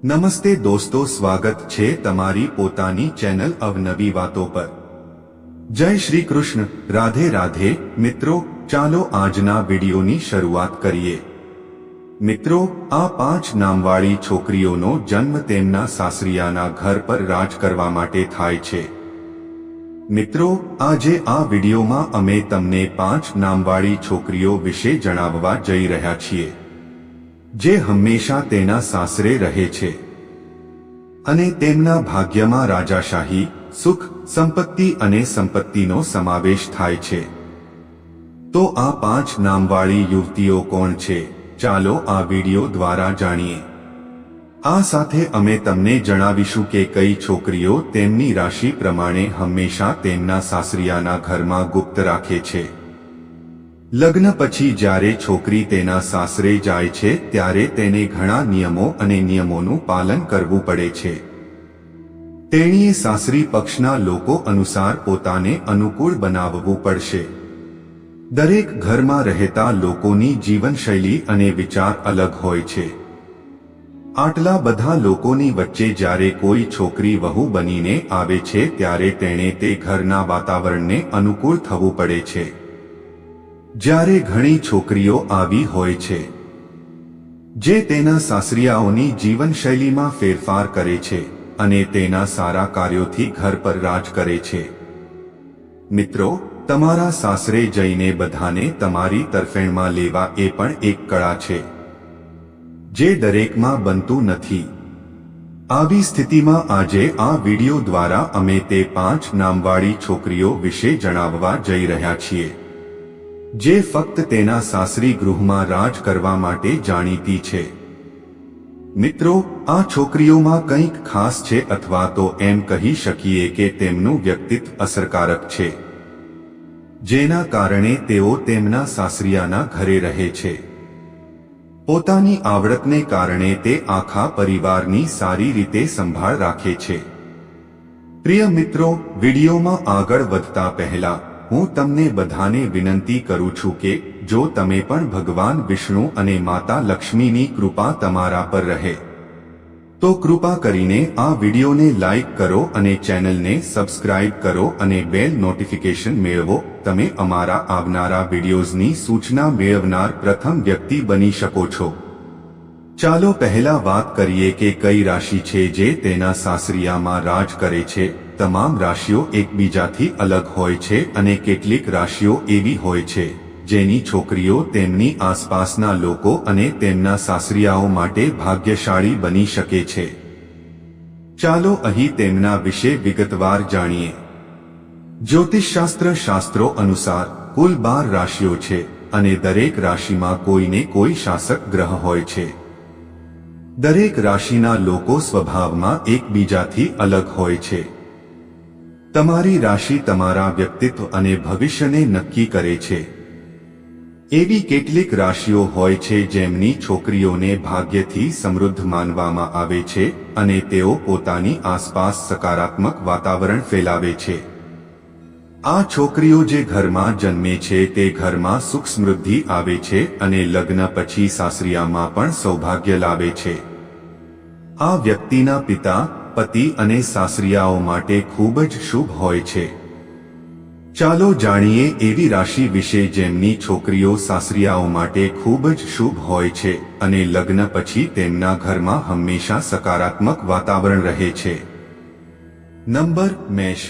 નમસ્તે દોસ્તો, સ્વાગત છે તમારી પોતાની ચેનલ અવનવી વાતો પર। જય શ્રી કૃષ્ણ, રાધે રાધે। મિત્રો, ચાલો આજના વિડીયોની શરૂઆત કરીએ। મિત્રો, આ 5 નામવાળી છોકરીઓનો જન્મ તેમના સાસરિયાના ઘર પર રાજ કરવા માટે થાય છે। મિત્રો, આજે આ વિડીયોમાં અમે તમને 5 નામવાળી છોકરીઓ વિશે જણાવવા જઈ રહ્યા છીએ, જે હંમેશા તેના સાસરે રહે છે અને તેમના ભાગ્યમાં રાજાશાહી, સુખ, સંપત્તિ અને સંપત્તિનો સમાવેશ થાય છે। તો આ 5 નામવાળી યુવતીઓ કોણ છે, ચાલો આ વિડીયો દ્વારા જાણીએ। આ સાથે અમે તમને જણાવીશું કે કઈ છોકરીઓ તેમની રાશિ પ્રમાણે હંમેશા તેમના સાસરિયાના ઘરમાં ગુપ્ત રાખે છે। લગ્ન પછી જ્યારે છોકરી તેના સાસરે જાય છે ત્યારે તેને ઘણા નિયમો અને નિયમોનું પાલન કરવું પડે છે। તેણીએ સાસરી પક્ષના લોકો અનુસાર પોતાને અનુકૂળ બનાવવું પડશે। દરેક ઘરમાં રહેતા લોકોની જીવનશૈલી અને વિચાર અલગ હોય છે। આટલા બધા લોકોની વચ્ચે જ્યારે કોઈ છોકરી વહુ બનીને આવે છે ત્યારે તેણે તે ઘરના વાતાવરણને અનુકૂળ થવું પડે છે। જ્યારે ઘણી છોકરીઓ આવી હોય છે જે તેના સાસરિયાઓની જીવનશૈલીમાં ફેરફાર કરે છે અને તેના સારા કાર્યોથી ઘર પર રાજ કરે છે। મિત્રો, તમારા સાસરે જઈને બધાને તમારી તરફેણમાં લેવા એ પણ એક કળા છે, જે દરેકમાં બનતું નથી। આવી સ્થિતિમાં આજે આ વિડીયો દ્વારા અમે તે 5 નામવાળી છોકરીઓ વિશે જણાવવા જઈ રહ્યા છીએ, જે ફક્ત તેના સાસરી ગૃહમાં રાજ કરવા માટે જાણીતી છે। મિત્રો, આ છોકરીઓમાં કંઈક ખાસ છે, અથવા તો એમ કહી શકીએ કે તેમનું વ્યક્તિત્વ અસરકારક છે, જેના કારણે તેઓ તેમના સાસરિયાના ઘરે રહે છે। પોતાની આવડતને કારણે તે આખા પરિવારની સારી રીતે સંભાળ રાખે છે। પ્રિય મિત્રો, વિડીયોમાં આગળ વધતા પહેલા હું તમને બધાને વિનંતી કરું છું કે જો તમે પણ ભગવાન વિષ્ણુ અને માતા લક્ષ્મીની કૃપા તમારા પર રહે તો કૃપા કરીને આ વિડીયોને લાઈક કરો અને ચેનલને સબસ્ક્રાઇબ કરો અને બેલ નોટિફિકેશન મેળવો। તમે અમારા આવનારા વિડીયોઝની સૂચના મેળવનાર પ્રથમ વ્યક્તિ બની શકો છો। ચાલો પહેલા વાત કરીએ કે કઈ રાશિ છે જે તેના સાસરિયામાં રાજ કરે છે। તમામ રાશિઓ એકબીજાથી અલગ હોય છે અને કેટલીક રાશિઓ એવી હોય છે જેની છોકરીઓ તેમની આસપાસના લોકો અને તેમના સાસરિયાઓ માટે ભાગ્યશાળી બની શકે છે। ચાલો અહીં તેમના વિશે વિગતવાર જાણીએ। જ્યોતિષશાસ્ત્ર શાસ્ત્રો અનુસાર કુલ 12 રાશિઓ છે અને દરેક રાશિમાં કોઈને કોઈ શાસક ગ્રહ હોય છે। દરેક રાશિના લોકો સ્વભાવમાં એકબીજાથી અલગ હોય છે। તમારી રાશિ તમારા વ્યક્તિત્વ અને ભવિષ્યને નક્કી કરે છે। એવી કેટલીક રાશિઓ હોય છે જેમની છોકરીઓને ભાગ્યથી સમૃદ્ધ માનવામાં આવે છે અને તેઓ પોતાની આસપાસ સકારાત્મક વાતાવરણ ફેલાવે છે। આ છોકરીઓ જે ઘરમાં જન્મે છે તે ઘરમાં સુખ સમૃદ્ધિ આવે છે અને લગ્ન પછી સાસરિયામાં પણ સૌભાગ્ય લાવે છે। આ વ્યક્તિના પિતા, પતિ અને સાસરિયાઓ માટે ખૂબ જ શુભ હોય છે। ચાલો જાણીએ એવી રાશિ વિશે જેમની છોકરીઓ સાસરિયાઓ માટે ખૂબ જ શુભ હોય છે અને લગ્ન પછી તેમના ઘરમાં હંમેશા સકારાત્મક વાતાવરણ રહે છે। નંબર મેષ।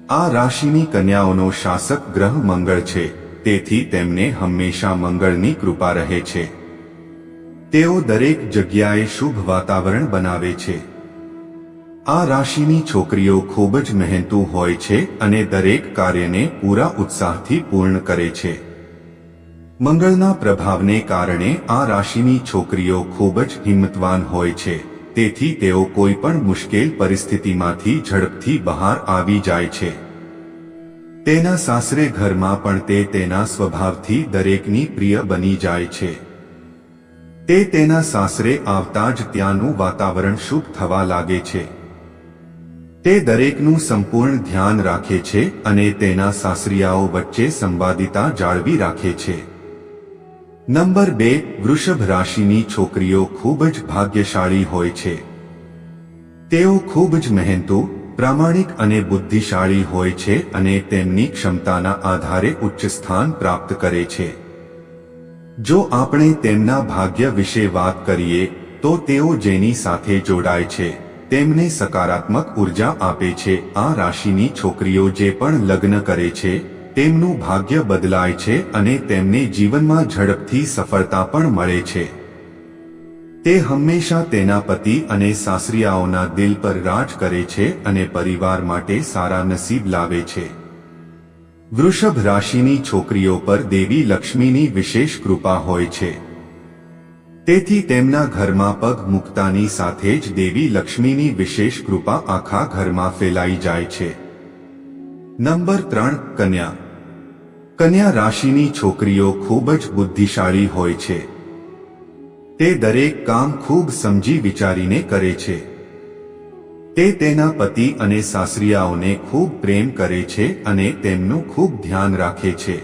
આ રાશિની કન્યાઓનો શાસક ગ્રહ મંગળ છે, તેથી તેમને હંમેશા મંગળની કૃપા રહે છે। તેઓ દરેક જગ્યાએ શુભ વાતાવરણ બનાવે છે। આ રાશિની છોકરીઓ ખૂબ જ મહેનતુ હોય છે અને દરેક કાર્યને પૂરા ઉત્સાહથી પૂર્ણ કરે છે। મંગળના પ્રભાવને કારણે આ રાશિની છોકરીઓ ખૂબ જ હિંમતવાન હોય છે, તેથી તેઓ કોઈ પણ મુશ્કેલ પરિસ્થિતિમાંથી ઝડપથી બહાર આવી જાય છે। તેના સાસરે ઘરમાં પણ તે તેના સ્વભાવથી દરેકની પ્રિય બની જાય છે। તે તેના સાસરે આવતા જ ત્યાંનું વાતાવરણ શુભ થવા લાગે છે। તે દરેકનું સંપૂર્ણ ધ્યાન રાખે છે અને તેના સાસરિયાઓ વચ્ચે સંવાદિતા જાળવી રાખે છે। નંબર 2, વૃષભ રાશિની છોકરીઓ ખૂબ જ ભાગ્યશાળી હોય છે. તેઓ ખૂબ જ મહેનતુ, પ્રામાણિક અને બુદ્ધિશાળી હોય છે અને તેમની ક્ષમતાના આધારે ઉચ્ચ સ્થાન પ્રાપ્ત કરે છે. જો આપણે તેમના ભાગ્ય વિશે વાત કરીએ તો તેઓ જેની સાથે જોડાય છે તેમને સકારાત્મક ઉર્જા આપે છે. આ રાશિની છોકરીઓ જે પણ લગ્ન કરે છે તેમનું ભાગ્ય બદલાય છે અને તેમને જીવનમાં ઝડપથી સફળતા પણ મળે છે. તે હંમેશા તેના પતિ અને સાસરિયાઓના દિલ પર રાજ કરે છે અને પરિવાર માટે સારા નસીબ લાવે છે. વૃષભ રાશિની છોકરીઓ પર દેવી લક્ષ્મીની વિશેષ કૃપા હોય છે. તેથી તેમના ઘરમાં પગ મૂકતાની સાથે જ દેવી લક્ષ્મીની વિશેષ કૃપા આખા ઘરમાં ફેલાઈ જાય છે. નંબર 3, કન્યા. કન્યા રાશિની છોકરીઓ ખૂબ જ બુદ્ધિશાળી હોય છે. તે દરેક કામ ખૂબ સમજી વિચારીને કરે છે. તે તેના પતિ અને સાસરિયાઓને ખૂબ પ્રેમ કરે છે અને તેમનું ખૂબ ધ્યાન રાખે છે.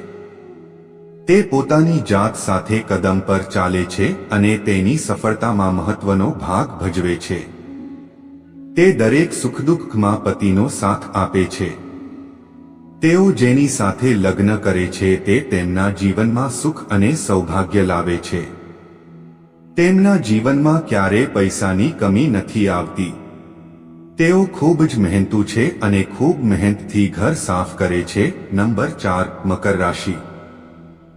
તે પોતાની જાત સાથે કદમ પર ચાલે છે અને તેની સફળતામાં મહત્વનો ભાગ ભજવે છે. તે દરેક સુખદુઃખમાં પતિનો સાથ આપે છે. તેઓ જેની સાથે લગ્ન કરે છે તે તેમના જીવનમાં સુખ અને સૌભાગ્ય લાવે છે. તેમના જીવનમાં ક્યારેય પૈસાની કમી નથી આવતી. તેઓ ખૂબ જ મહેનતુ છે અને ખૂબ મહેનતથી ઘર સાફ કરે છે. નંબર 4, મકર રાશિ.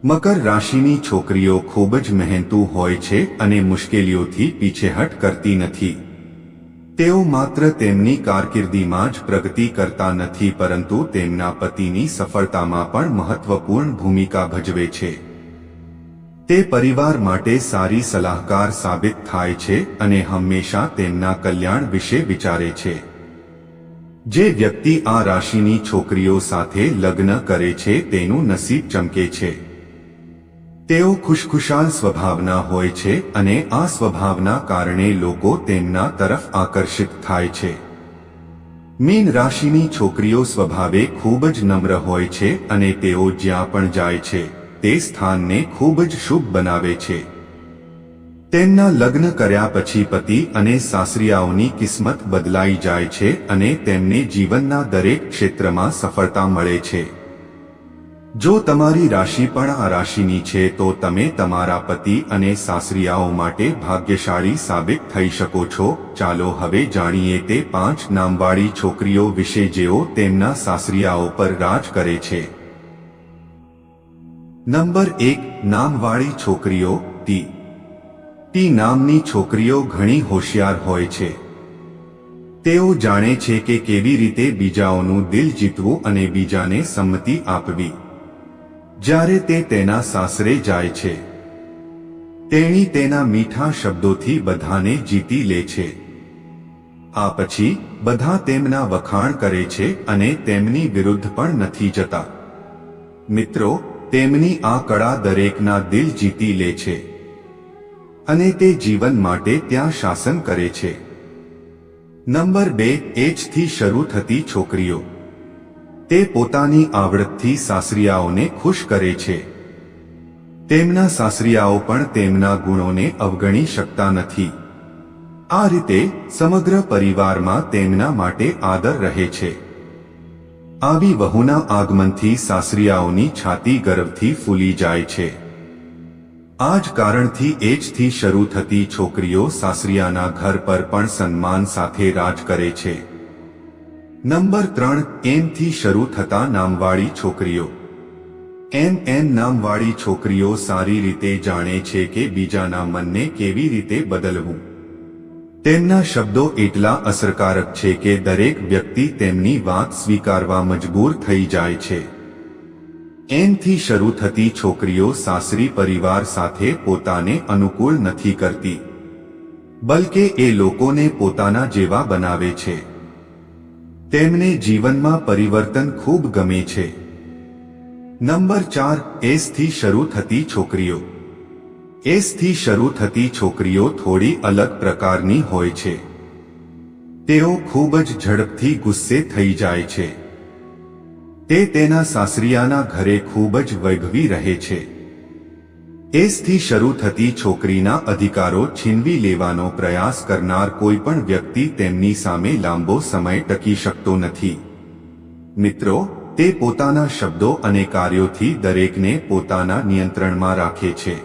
મકર રાશિની છોકરીઓ ખૂબ જ મહેનતુ હોય છે અને મુશ્કેલીઓથી પીછેહટ કરતી નથી. તેઓ માત્ર તેમની કારકિર્દીમાં જ પ્રગતિ કરતા નથી પરંતુ તેમના પતિની સફળતામાં પણ મહત્વપૂર્ણ ભૂમિકા ભજવે છે. તે પરિવાર માટે સારી સલાહકાર સાબિત થાય છે અને હંમેશા તેમના કલ્યાણ વિશે વિચારે છે. જે વ્યક્તિ આ રાશિની છોકરીઓ સાથે લગ્ન કરે છે તેનું નસીબ ચમકે છે. તેઓ ખુશખુશાલ સ્વભાવના હોય છે અને આ સ્વભાવના કારણે લોકો તેમના તરફ આકર્ષિત થાય છે. મીન રાશિની છોકરીઓ સ્વભાવે ખૂબ જ નમ્ર હોય છે અને તેઓ જ્યાં પણ જાય છે તે સ્થાનને ખૂબ જ શુભ બનાવે છે. તેમના લગ્ન કર્યા પછી પતિ અને સાસરિયાઓની કિસ્મત બદલાઈ જાય છે અને તેમને જીવનના દરેક ક્ષેત્રમાં સફળતા મળે છે. જો તમારી રાશિ પણ આ રાશિની છે તો તમે તમારા પતિ અને સાસરિયાઓ માટે ભાગ્યશાળી સાબિત થઈ શકો છો. ચાલો હવે જાણીએ તે 5 નામવાળી છોકરીઓ વિશે જેઓ તેમના સાસરિયાઓ પર રાજ કરે છે. નંબર 1, નામવાળી છોકરીઓ. ટી નામની છોકરીઓ ઘણી હોશિયાર હોય છે. તેઓ જાણે છે કે કેવી રીતે બીજાઓનું દિલ જીતવું અને બીજાને સંમતિ આપવી. જ્યારે તે તેના સાસરે જાય છે તેણી તેના મીઠા શબ્દોથી બધાને જીતી લે છે. આ પછી બધા તેમના વખાણ કરે છે અને તેમની વિરુદ્ધ પણ નથી જતા. મિત્રો, તેમની આ કળા દરેકના દિલ જીતી લે છે અને તે જીવન માટે ત્યાં શાસન કરે છે. નંબર 2, એજથી શરૂ થતી છોકરીઓ. તે પોતાની આવડતથી સાસરિયાઓને ખુશ કરે છે. તેમના સાસરિયાઓ પણ તેમના ગુણોને અવગણી શકતા નથી. આ રીતે સમગ્ર પરિવારમાં તેમના માટે આદર રહે છે. આવી વહુના આગમનથી સાસરિયાઓની છાતી ગર્વથી ફૂલી જાય છે. આ જ કારણથી એજથી શરૂ થતી છોકરીઓ સાસરિયાના ઘર પર પણ સન્માન સાથે રાજ કરે છે. નંબર 3, એમથી શરૂ થતા નામવાળી છોકરીઓ. એમ નામવાળી છોકરીઓ સારી રીતે જાણે છે કે બીજાના મનને કેવી રીતે બદલવું. તેમના શબ્દો એટલા અસરકારક છે કે દરેક વ્યક્તિ તેમની વાત સ્વીકારવા મજબૂર થઈ જાય છે. એમથી શરૂ થતી છોકરીઓ સાસરી પરિવાર સાથે પોતાને અનુકૂળ નથી કરતી, બલકે એ લોકોને પોતાના જેવા બનાવે છે. તેમને જીવનમાં પરિવર્તન ખૂબ ગમે છે. નંબર 4, એસથી શરૂ થતી છોકરીઓ. એસથી શરૂ થતી છોકરીઓ થોડી અલગ પ્રકારની હોય છે. તેઓ ખૂબ જ ઝડપથી ગુસ્સે થઈ જાય છે. તે તેના સાસરિયાના ઘરે ખૂબ જ વૈભવી રહે છે. એસથી શરૂ થતી છોકરીના અધિકારો છીનવી લેવાનો પ્રયાસ કરનાર કોઈ પણ વ્યક્તિ તેમની સામે લાંબો સમય ટકી શકતો નથી. મિત્રો, તે પોતાના શબ્દો અને કાર્યોથી દરેકને પોતાના નિયંત્રણમાં રાખે છે.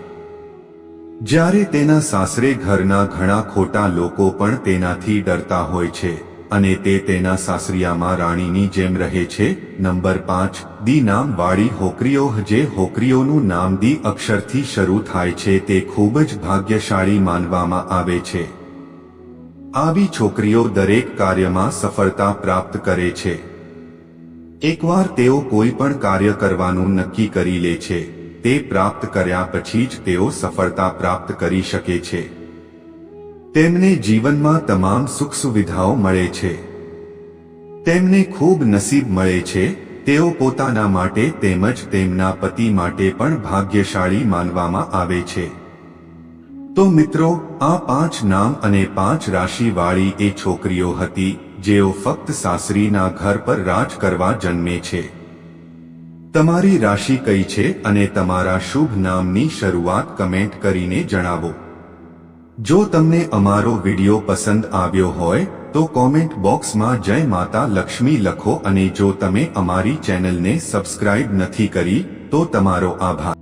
જ્યારે તેના સાસરે ઘરના ઘણા ખોટા લોકો પણ તેનાથી ડરતા હોય છે અને તે તેના સાસરિયામાં રાણીની જેમ રહે છે. નંબર 5, દી નામ વાળી હોકરીઓ. જે હોકરીઓનું નામ દી અક્ષરથી શરૂ થાય છે તે ખૂબ જ ભાગ્યશાળી માનવામાં આવે છે. આવી છોકરીઓ દરેક કાર્યમાં સફળતા પ્રાપ્ત કરે છે. એકવાર તેઓ કોઈ પણ કાર્ય કરવાનું નક્કી કરી લે છે, તે પ્રાપ્ત કર્યા પછી જ તેઓ સફળતા પ્રાપ્ત કરી શકે છે. તેમને જીવનમાં તમામ સુખ સુવિધાઓ મળે છે. તેમને ખૂબ નસીબ મળે છે. તેઓ પોતાના માટે તેમજ તેમના પતિ માટે પણ ભાગ્યશાળી માનવામાં આવે છે. તો મિત્રો, આ 5 નામ અને 5 રાશિવાળી એ છોકરીઓ હતી જેઓ ફક્ત સાસરીના ઘર પર રાજ કરવા જન્મે છે. તમારી રાશિ કઈ છે અને તમારા શુભ નામની શરૂઆત કમેન્ટ કરીને જણાવો. જો તમને અમારો વિડિયો પસંદ આવ્યો હોય તો કોમેન્ટ બોક્સમાં જય માતા લક્ષ્મી લખો અને જો તમે અમારી ચેનલને સબસ્ક્રાઇબ નથી કરી તો તમારો આભાર.